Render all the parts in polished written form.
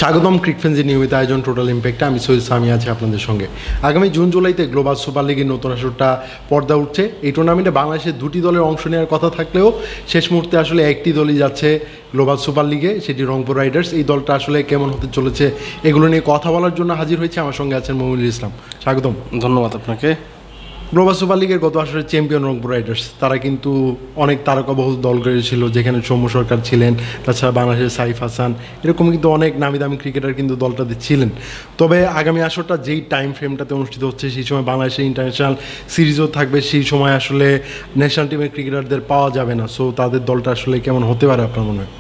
স্বাগতম ক্রিকফেন্সের নিয়মিত আয়োজন টোটাল ইম্প্যাক্টে আমি সৈয়দ সামি আছি আপনাদের সঙ্গে। আগামী জুন জুলাইতে গ্লোবাল সুপার লিগের নতুন আসরটা পর্দা উঠছে। এই টুর্নামেন্টে বাংলাদেশের দুটি দলের অংশ নেওয়ার কথা থাকলেও শেষ মুহূর্তে আসলে একটি দলই যাচ্ছে গ্লোবাল সুপার লিগে, সেটি রংপুর রাইডার্স। এই দলটা আসলে কেমন হতে চলেছে এগুলো নিয়ে কথা বলার জন্য হাজির হয়েছে আমার সঙ্গে আছেন মমিনুল ইসলাম। স্বাগতম। ধন্যবাদ আপনাকে। গ্লোবাল সুপার লিগের গত আসলে চ্যাম্পিয়ন রংপুর রাইডার্স, তারা কিন্তু অনেক তারকাবহুল দল গড়েছিল, যেখানে সৌম্য সরকার ছিলেন, তাছাড়া বাংলাদেশের সাইফ হাসান, এরকম কিন্তু অনেক নামি দামি ক্রিকেটার কিন্তু দলটাতে ছিলেন। তবে আগামী আসরটা যেই টাইম ফ্রেমটাতে অনুষ্ঠিত হচ্ছে, সেই সময় বাংলাদেশের ইন্টারন্যাশনাল সিরিজও থাকবে, সেই সময় আসলে ন্যাশনাল টিমের ক্রিকেটারদের পাওয়া যাবে না। সো তাদের দলটা আসলে কেমন হতে পারে আপনার মনে হয়?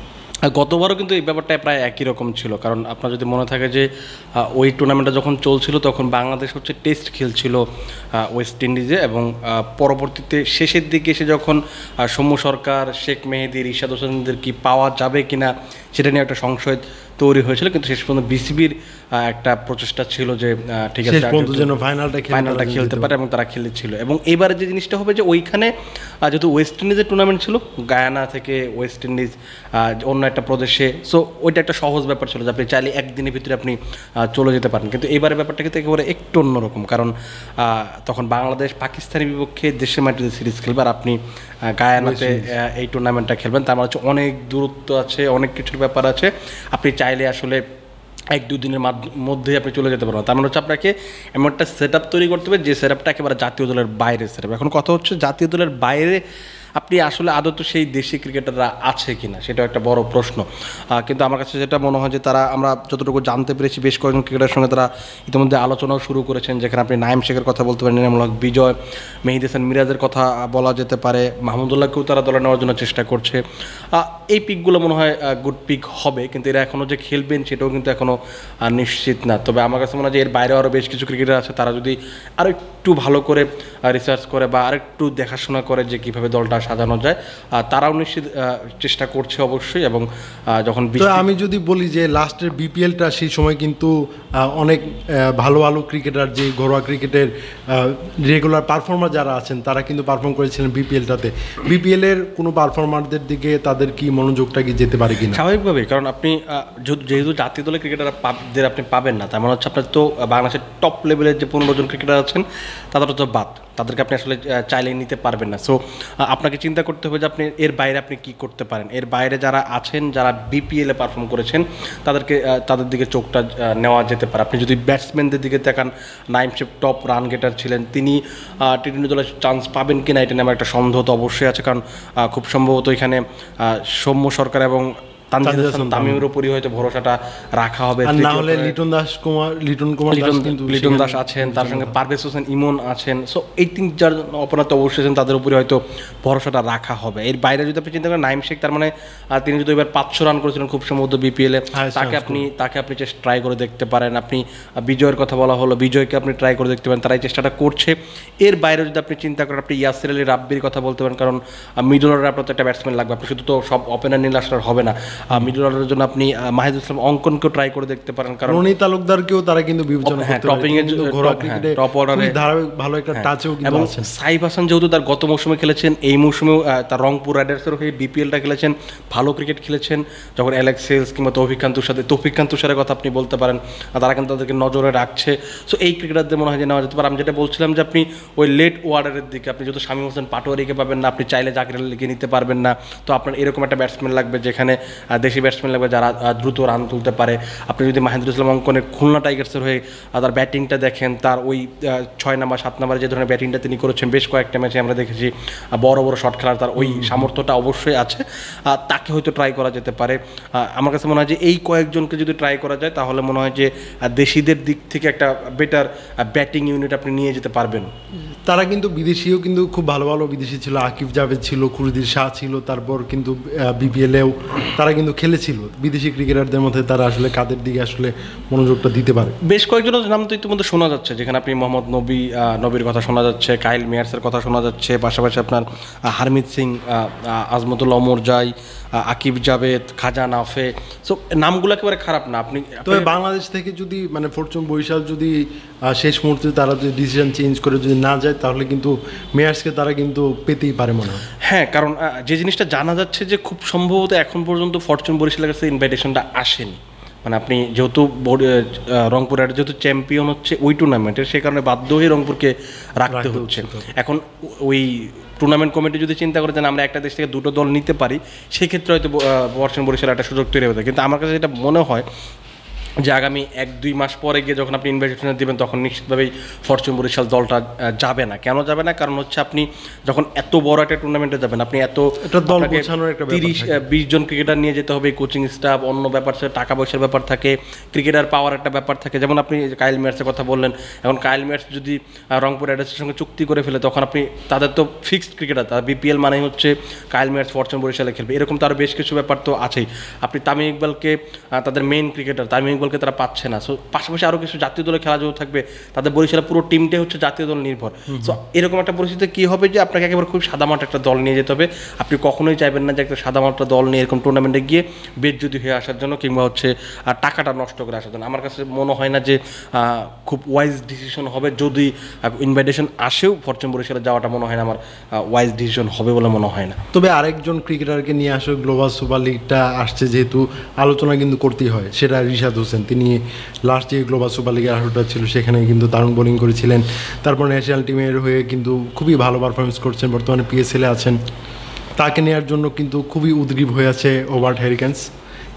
গতবারও কিন্তু এই ব্যাপারটা প্রায় একই রকম ছিল, কারণ আপনার যদি মনে থাকে যে ওই টুর্নামেন্টটা যখন চলছিল তখন বাংলাদেশ হচ্ছে টেস্ট খেলছিল ওয়েস্ট ইন্ডিজে, এবং পরবর্তীতে শেষের দিকে এসে যখন সৌম্য সরকার, শেখ মেহেদী, রিশাদ হোসেনদের কি পাওয়া যাবে কিনা সেটা নিয়ে একটা সংশয় তৈরি হয়েছিল, কিন্তু শেষ পর্যন্ত বিসিবির একটা প্রচেষ্টা ছিল যে ঠিক আছে ফাইনালটা খেলতে পারে, এবং তারা খেলেছিল। এবং এবারে যে জিনিসটা হবে যে ওইখানে যেহেতু ওয়েস্ট ইন্ডিজের টুর্নামেন্ট ছিল, গায়ানা থেকে ওয়েস্ট ইন্ডিজ অন্য একটা প্রদেশে, সো ওইটা একটা সহজ ব্যাপার ছিল যে আপনি চাইলে একদিনের ভিতরে আপনি চলে যেতে পারেন। কিন্তু এবারে ব্যাপারটা কিন্তু একেবারে একটু অন্যরকম, কারণ তখন বাংলাদেশ পাকিস্তানের বিপক্ষে দেশের মাটিতে সিরিজ খেলবে, আর আপনি গায়ানাতে এই টুর্নামেন্টটা খেলবেন। তার মানে হচ্ছে অনেক দূরত্ব আছে, অনেক কিছুর ব্যাপার আছে। আপনি চাইলে আসলে এক দুই দিনের মধ্যেই আপনি চলে যেতে পারবেন। তার মানে হচ্ছে আপনাকে এমন একটা সেট আপ তৈরি করতে হবে যে সেট আপটা একেবারে জাতীয় দলের বাইরে সেট আপ। এখন কথা হচ্ছে জাতীয় দলের বাইরে আপনি আসলে আদৌ সেই দেশি ক্রিকেটাররা আছে কি না, সেটাও একটা বড় প্রশ্ন। কিন্তু আমার কাছে যেটা মনে হয় যে তারা, আমরা যতটুকু জানতে পেরেছি, বেশ কয়েকজন ক্রিকেটারের সঙ্গে তারা ইতিমধ্যে আলোচনাও শুরু করেছেন, যেখানে আপনি নাইম শেখের কথা বলতে পারেন, এনামুল হক বিজয়, মেহেদী হাসান মিরাজের কথা বলা যেতে পারে, মাহমুদুল্লাহকেও তারা দলে নেওয়ার জন্য চেষ্টা করছে। এই পিকগুলো মনে হয় গুড পিক হবে, কিন্তু এরা এখনও যে খেলবেন সেটাও কিন্তু এখনও নিশ্চিত না। তবে আমার কাছে মনে হয় যে এর বাইরেও আরও বেশ কিছু ক্রিকেটার আছে, তারা যদি আরও একটু ভালো করে রিসার্চ করে বা আরেকটু দেখাশোনা করে যে কীভাবে দলটা সাজানো যায়, তারাও নিশ্চিত চেষ্টা করছে অবশ্যই। এবং যখন আমি যদি বলি যে লাস্টের বিপিএলটা, সেই সময় কিন্তু অনেক ভালো ভালো ক্রিকেটার, যে ঘরোয়া ক্রিকেটের রেগুলার পারফর্মার যারা আছেন, তারা কিন্তু পারফর্ম করেছিলেন বিপিএলটাতে। বিপিএলের কোনো পারফর্মারদের দিকে তাদের কি মনোযোগটা কি যেতে পারে কিনা? স্বাভাবিকভাবেই, কারণ আপনি যেহেতু জাতীয় দলের ক্রিকেটারদের আপনি পাবেন না, তার মানে হচ্ছে আপনার তো বাংলাদেশের টপ লেভেলের যে 15 জন ক্রিকেটার আছেন তাদের তো বাদ, তাদেরকে আপনি আসলে চাইলে নিতে পারবেন না। সো আপনাকে চিন্তা করতে হবে যে আপনি এর বাইরে আপনি কি করতে পারেন। এর বাইরে যারা আছেন, যারা বিপিএলে পারফর্ম করেছেন, তাদের দিকে চোখটা নেওয়া যেতে পারে। আপনি যদি ব্যাটসম্যানদের দিকে তাকান, নাইম শেখ টপ রান গেটার ছিলেন, তিনি টি-20 দলের চান্স পাবেন কিনা এটা নিয়ে আমার একটা সন্দেহ তো অবশ্যই আছে, কারণ খুব সম্ভবত এখানে সৌম্য সরকার এবং তামিমের উপরই হয়তো ভরসাটা রাখা হবে। লিটন দাস আছেন, তার সঙ্গে পারভেজ হোসেন ইমন আছেন। সো এই 3-4 অপরাধ অবশ্যই আছেন, তাদের উপরে হয়তো ভরসাটা রাখা হবে। এর বাইরে যদি আপনি চিন্তা করেন, নাইম শেখ, তার মানে তিনি যদি এবার 500 রান করেছিলেন খুব সম্ভবত বিপিএলে, তাকে আপনি ট্রাই করে দেখতে পারেন। আপনি বিজয়ের কথা বলা হলো, বিজয়কে আপনি ট্রাই করে দেখতে পারেন, তারা এই চেষ্টাটা করছে। এর বাইরে যদি আপনি চিন্তা করেন, আপনি ইয়াসির আলী রাব্বির কথা বলতে পারেন, কারণ মিডল অর্ডারে আপনার তো একটা ব্যাটসম্যান লাগবে, আপনি শুধু তো সব ওপেনার নিলে আসলে হবে না। মিডল অর্ডারের জন্য আপনি মাহিদুল ইসলাম অঙ্কনকেও ট্রাই করে দেখতে পারেন, কারণ রনি তালুকদারকেও তারা কিন্তু বিবেচনা করতে পারে, টপিং এর টপ অর্ডারে ভালো একটা টাচও কিন্তু আছে। সাইফ হাসান যেহেতু তার গত মৌসুমে খেলেছেন, এই মৌসুমেও তার রংপুর রাইডার্সের হয়ে বিপিএলটা খেলেছেন, ভালো ক্রিকেট খেলেছেন। যখন অ্যালেক্স হেলস কিংবা তৌফিক খান তুষারের কথা আপনি বলতে পারেন, তারা কিন্তু তাদেরকে নজরে রাখছে। সো এই ক্রিকেটারদের মনে হয় যে নেওয়া যেতে পারে। আমি যেটা বলছিলাম যে আপনি ওই লেট ওয়ার্ডারের দিকে আপনি যেহেতু শামীম হোসেন পাটোয়ারিকে পাবেন না, আপনি চাইলে জাকির আলীকে নিতে পারবেন না, তো আপনার এরকম একটা ব্যাটসম্যান লাগবে, যেখানে দেশি ব্যাটসম্যান লাগবে যারা দ্রুত রান তুলতে পারে। আপনি যদি মাহিদুল ইসলাম অঙ্কনের খুলনা টাইগার্সের হয়ে তার ব্যাটিংটা দেখেন, তার ওই 6 নাম্বার 7 নাম্বারে যে ধরনের ব্যাটিংটা তিনি করেছেন বেশ কয়েকটা ম্যাচে আমরা দেখেছি, বড় বড় শট খেলার তার ওই সামর্থ্যটা অবশ্যই আছে, তাকে হয়তো ট্রাই করা যেতে পারে। আমার কাছে মনে হয় যে এই কয়েকজনকে যদি ট্রাই করা যায়, তাহলে মনে হয় যে দেশিদের দিক থেকে একটা বেটার ব্যাটিং ইউনিট আপনি নিয়ে যেতে পারবেন। তারা কিন্তু বিদেশিও কিন্তু খুব ভালো ভালো বিদেশি ছিল, আকিব জাভেদ ছিল, খুরদির শাহ ছিল, তারপর কিন্তু বিপিএলেও তারা কিন্তু খেলেছিল। বিদেশি ক্রিকেটারদের মধ্যে তারা আসলে কাদের দিকে আসলে মনোযোগটা দিতে পারে? বেশ কয়েকজনের নাম তো ইতিমধ্যে শোনা যাচ্ছে, যেখানে আপনি মোহাম্মদ নবীর কথা শোনা যাচ্ছে, কাইল মেয়ার্সের কথা শোনা যাচ্ছে, পাশাপাশি আপনার হারমিত সিং, আজমতুল্লাহ ওমরজাই, আকিব জাভেদ, খাজা নাফে। সো নামগুলো একেবারে খারাপ না। তবে বাংলাদেশ থেকে যদি মানে ফরচুন বরিশাল যদি শেষ মুহূর্তে তারা যদি ডিসিশন চেঞ্জ করে যদি না যায়, তাহলে কিন্তু মেয়ার্সকে তারা কিন্তু পেতেই পারে মনে হয়। হ্যাঁ, কারণ যে জিনিসটা জানা যাচ্ছে যে খুব সম্ভবত এখন পর্যন্ত ফরচুন বরিশালের কাছে ইনভাইটেশনটা আসেনি, মানে আপনি যেহেতু রংপুর রাইডার্স যেহেতু চ্যাম্পিয়ন হচ্ছে ওই টুর্নামেন্টের, সেই কারণে বাধ্য হয়ে রংপুরকে রাখতে হচ্ছে। এখন ওই টুর্নামেন্ট কমিটি যদি চিন্তা করে যে আমরা একটা দেশ থেকে দুটো দল নিতে পারি, সেক্ষেত্রে হয়তো ফরচুন বরিশাল একটা সুযোগ তৈরি হতে। কিন্তু আমার কাছে যেটা মনে হয় যে আগামী 1-2 মাস পরে গিয়ে যখন আপনি ইনভাইটেশন দিবেন, তখন নিশ্চিতভাবেই ফরচুন বরিশাল দলটা যাবে না। কেন যাবে না? কারণ হচ্ছে আপনি যখন এত বড় একটা টুর্নামেন্টে যাবেন, আপনি এত 30-20 জন ক্রিকেটার নিয়ে যেতে হবে, কোচিং স্টাফ, অন্য ব্যাপার থাকে, টাকা পয়সার ব্যাপার থাকে, ক্রিকেটার পাওয়ার একটা ব্যাপার থাকে। যেমন আপনি কাইল মিয়ার্সের কথা বললেন, এখন কাইল মিয়ার্স যদি রংপুর রাইডার্সের সঙ্গে চুক্তি করে ফেলে, তখন আপনি তাদের তো ফিক্সড ক্রিকেটার, তার বিপিএল মানেই হচ্ছে কাইল মিয়ার্স ফরচুন বরিশালে খেলবে। এরকম তো আরও বেশ কিছু ব্যাপার তো আছেই। আপনি তামিম ইকবালকে, তাদের মেইন ক্রিকেটার তামিম ইকবালকে তারা পাচ্ছে না। সো পাশাপাশি আরও কিছু জাতীয় দলের খেলা যখন থাকবে, তাদের বরিশালের পুরো টিমটাই হচ্ছে জাতীয় দল নির্ভর। সো এরকম একটা পরিস্থিতি কী হবে যে আপনাকে একেবারে খুব সাদামাটা একটা দল নিয়ে যেতে হবে। আপনি কখনোই চাইবেন না যে একটা সাদামাটা দল নিয়ে এরকম টুর্নামেন্টে গিয়ে বেজ্জতি হয়ে আসার জন্য, কিংবা হচ্ছে টাকাটা নষ্ট করে আসার জন্য। আমার কাছে মনে হয় না যে খুব ওয়াইজ ডিসিশন হবে। যদি ইনভাইটেশন আসেও ফরচুন বরিশালে যাওয়াটা মনে হয় না আমার ওয়াইজ ডিসিশন হবে বলে মনে হয় না। তবে আরেকজন ক্রিকেটারকে নিয়ে আসলে গ্লোবাল সুপার লিগটা আসছে, যেহেতু আলোচনা কিন্তু করতেই হয়, সেটা রিশাদ হোসেন। তিনি লাস্ট যে গ্লোবাল সুপার লিগের আসরটা ছিল সেখানে কিন্তু দারুণ বোলিং করেছিলেন। তারপর ন্যাশনাল টিমের হয়ে কিন্তু খুবই ভালো পারফরমেন্স করছেন, বর্তমানে পিএসএলে আছেন। তাকে নেওয়ার জন্য কিন্তু খুবই উদ্গ্রীব হয়ে আছে হোবার্ট হ্যারিকেন্স।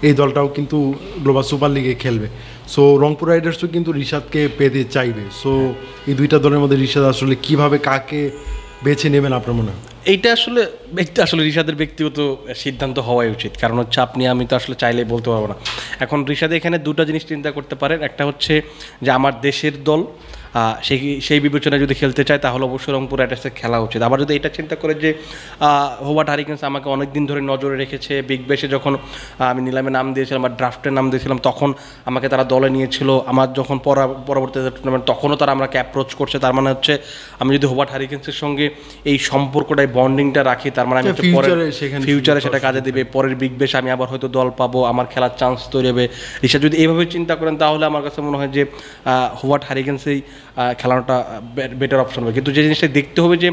এই দলটাও কিন্তু গ্লোবাল সুপার লিগে খেলবে। সো রংপুর রাইডার্সও কিন্তু রিশাদকে পেতে চাইবে। সো এই দুইটা দলের মধ্যে রিশাদ আসলে কীভাবে কাকে বেছে নেবেন আপনার মনে হয়? এইটা আসলে রিশাদের ব্যক্তিগত সিদ্ধান্ত হওয়াই উচিত। কারণ হচ্ছে আমি তো আসলে চাইলেই বলতে পারবো না। এখন রিশাদ এখানে দুটো জিনিস চিন্তা করতে পারেন। একটা হচ্ছে যে আমার দেশের দল, সেই বিবেচনায় যদি খেলতে চায় তাহলে অবশ্যই রংপুর রাইডার্সে খেলা উচিত। আবার যদি এটা চিন্তা করে যে হোবার্ট হ্যারিকেন্স আমাকে অনেক দিন ধরে নজরে রেখেছে, বিগ ব্যাশে যখন আমি নিলামে নাম দিয়েছিলাম বা ড্রাফটের নাম দিয়েছিলাম, তখন আমাকে তারা দলে নিয়েছিল। আমার যখন পরবর্তী টুর্নামেন্ট তখনও তারা আমাকে অ্যাপ্রোচ করছে। তার মানে হচ্ছে আমি যদি হোবার্ট হ্যারিকেন্সের সঙ্গে এই সম্পর্কটাই বন্ডিংটা রাখি, তার মানে আমি ফিউচারে সেটা কাজে দেবে। পরের বিগ ব্যাশে আমি আবার হয়তো দল পাবো, আমার খেলার চান্স তৈরি হবে। রিশাদ যদি এইভাবে চিন্তা করেন তাহলে আমার কাছে মনে হয় যে হোবার্ট হ্যারিকেন্সেই খেলানোটা বেটার অপশন হবে। কিন্তু যে জিনিসটা দেখতে হবে যে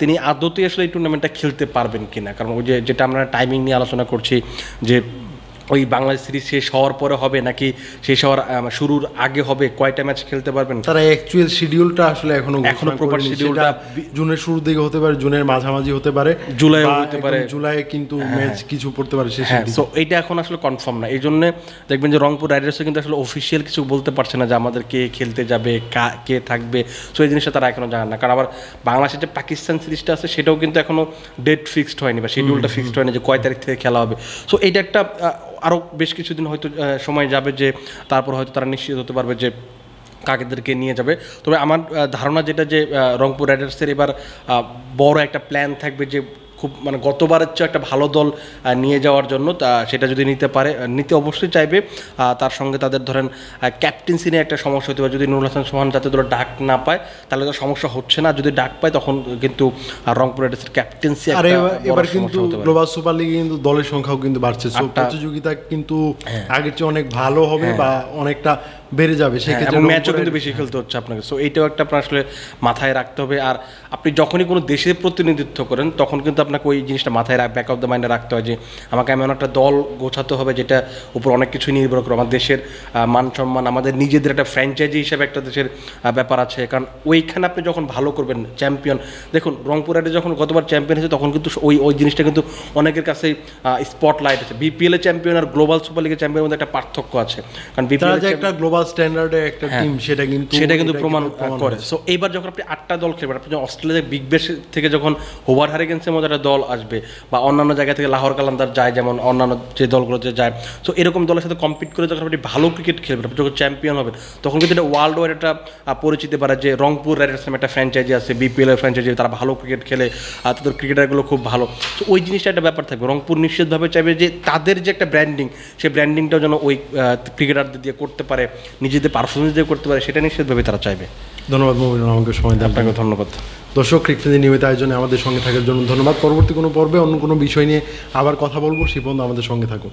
তিনি আদতে আসলে এই টুর্নামেন্টটা খেলতে পারবেন কিনা। কারণ ওই যেটা আমরা টাইমিং নিয়ে আলোচনা করছি, যে ওই বাংলাদেশ সিরিজ শেষ হওয়ার পরে হবে নাকি শেষ হওয়ার শুরুর আগে হবে, কয়টা ম্যাচ খেলতে পারবেন। তারা অ্যাকচুয়াল শিডিউলটা আসলে এখনো প্রপার শিডিউলটা জুনের শুরুর দিকে হতে পারে, জুনের মাঝামাঝি হতে পারে, জুলাই হতে পারে, জুলাই কিন্তু ম্যাচ কিছু পড়তে পারে শেষে। সো এইটা এখন আসলে কনফার্ম না। এই জন্য দেখবেন যে রংপুর রাইডার্সও কিন্তু আসলে অফিসিয়াল কিছু বলতে পারছে না যে আমাদের কে খেলতে যাবে, কে থাকবে। সো এই জিনিসটা তারা এখনো জানে না। কারণ আবার বাংলাদেশের যে পাকিস্তান সিরিজটা আছে সেটাও কিন্তু এখনো ডেট ফিক্সড হয়নি বা শিডিউলটা ফিক্সড হয়নি যে কয় তারিখ থেকে খেলা হবে। সো এইটা একটা আরও বেশ কিছুদিন হয়তো সময় যাবে, যে তারপর হয়তো তারা নিশ্চিত হতে পারবে যে কাকেদেরকে নিয়ে যাবে। তবে আমার ধারণা যেটা, যে রংপুর রাইডার্সের এবার বড় একটা প্ল্যান থাকবে, যে খুব মানে গতবারের চেয়ে একটা ভালো দল নিয়ে যাওয়ার জন্য। সেটা যদি নিতে অবশ্যই চাইবে। তার সঙ্গে তাদের ধরেন ক্যাপ্টেন্সি নিয়ে একটা সমস্যা হতে পারে। যদি নুরুল হাসান সোহান জাতীয় দলের ডাক না পায় তাহলে তো সমস্যা হচ্ছে না, যদি ডাক পায় তখন কিন্তু রংপুর রাইডার্সের ক্যাপ্টেন্সি এবার কিন্তু গ্লোবাল সুপার লিগে কিন্তু দলের সংখ্যাও কিন্তু বাড়ছে। প্রতিযোগিতা কিন্তু আগের চেয়ে অনেক ভালো হবে বা অনেকটা বেড়ে যাবে, সেক্ষেত্রে ম্যাচও কিন্তু বেশি খেলতে হচ্ছে আপনাকে। সো এইটাও একটা আপনার আসলে মাথায় রাখতে হবে। আর আপনি যখনই কোনো দেশের প্রতিনিধিত্ব করেন তখন কিন্তু আপনাকে ওই জিনিসটা মাথায় ব্যাক অফ দ্য মাইন্ডে রাখতে হয় যে আমাকে এমন একটা দল গোছাতে হবে যেটা উপর অনেক কিছু নির্ভর করে। আমার দেশের মান সম্মান, আমাদের নিজেদের একটা ফ্র্যাঞ্চাইজি হিসেবে একটা দেশের ব্যাপার আছে। কারণ ওইখানে আপনি যখন ভালো করবেন, চ্যাম্পিয়ন, দেখুন রংপুর রাইডার্স যখন গতবার চ্যাম্পিয়ন হয়েছে তখন কিন্তু ওই জিনিসটা কিন্তু অনেকের কাছে স্পটলাইট আছে। বিপিএল এর চ্যাম্পিয়ন আর গ্লোবাল সুপার লিগের চ্যাম্পিয়নের মধ্যে একটা পার্থক্য আছে। কারণ বিপিএল একটা গ্লোবাল স্ট্যান্ডার্ডের একটা টিম, সেটা কিন্তু প্রমাণ করে। সো এইবার যখন আপনি 8টা দল খেলবেন, আপনি অস্ট্রেলিয়ার বিগ ব্যাশ থেকে যখন হোবার্ট হ্যারিকেন্সের মধ্যে একটা দল আসবে বা অন্যান্য জায়গা থেকে লাহোর কালান্দার যায়, যেমন অন্যান্য যে দলগুলোতে যায়, সো এরকম দলের সাথে কম্পিট করে যখন আপনি ভালো ক্রিকেট খেলবেন, আপনি যখন চ্যাম্পিয়ন হবেন, তখন কিন্তু এটা ওয়ার্ল্ড ওয়াইড একটা পরিচিতি পারে যে রংপুর রাইডার্স নামে একটা ফ্র্যাঞ্চাইজি আছে, বিপিএল এর ফ্র্যাঞ্চাইজি, তারা ভালো ক্রিকেট খেলে, তাদের ক্রিকেটারগুলো খুব ভালো। তো ওই জিনিসটা একটা ব্যাপার থাকবে। রংপুর নিশ্চিতভাবে চাইবে যে তাদের যে একটা ব্র্যান্ডিং, সেই ব্র্যান্ডিংটাও যেন ওই ক্রিকেটারদের দিয়ে করতে পারে, নিজেদের পারফরমেন্স দিয়ে করতে পারে, সেটা নিশ্চিতভাবে তারা চাইবে। ধন্যবাদ মমিনুল, আমাকে সময় দেওয়ার আপনাকে ধন্যবাদ। দর্শক, ক্রিকফ্রেন্ডলি নিয়মিত আয়োজনে আমাদের সঙ্গে থাকার জন্য ধন্যবাদ। পরবর্তী কোনো পর্বে অন্য কোনো বিষয় নিয়ে আবার কথা বলবো, সেই পর্যন্ত আমাদের সঙ্গে থাকুন।